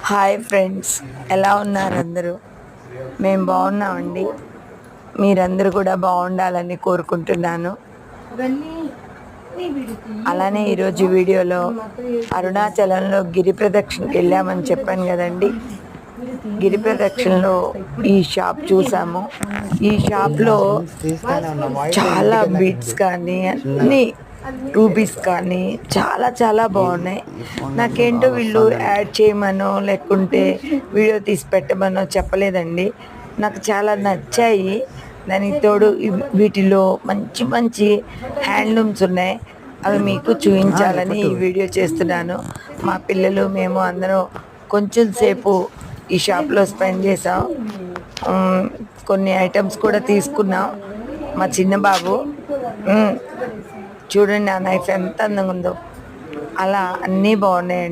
Hi friends, ఎలా ఉన్నారు అందరూ? మేము బాగున్నామండి. మీరందరూ కూడా బాగుండాలని కోరుకుంటున్నాను. అలానే ఈరోజు వీడియోలో అరుణాచలంలో గిరి ప్రదక్షిణకి వెళ్ళామని చెప్పాను కదండి. గిరి ప్రదక్షిణలో ఈ షాప్ చూసాము. ఈ షాప్లో చాలా బీట్స్ కానీ అన్నీ రూబీస్ కానీ చాలా చాలా బాగున్నాయి. నాకేంటో వీళ్ళు యాడ్ చేయమనో లేకుంటే వీడియో తీసి పెట్టమనో చెప్పలేదండి. నాకు చాలా నచ్చాయి. దానికి తోడు వీటిలో మంచి మంచి హ్యాండ్లూమ్స్ ఉన్నాయి. అవి మీకు చూపించాలని ఈ వీడియో చేస్తున్నాను. మా పిల్లలు మేము అందరం కొంచెం సేపు ఈ షాప్లో స్పెండ్ చేసాం. కొన్ని ఐటమ్స్ కూడా తీసుకున్నాం. మా చిన్న బాబు చూడండి, ఆ నైఫ్ ఎంత అందంగా ఉందో. అలా అన్నీ బాగున్నాయండి.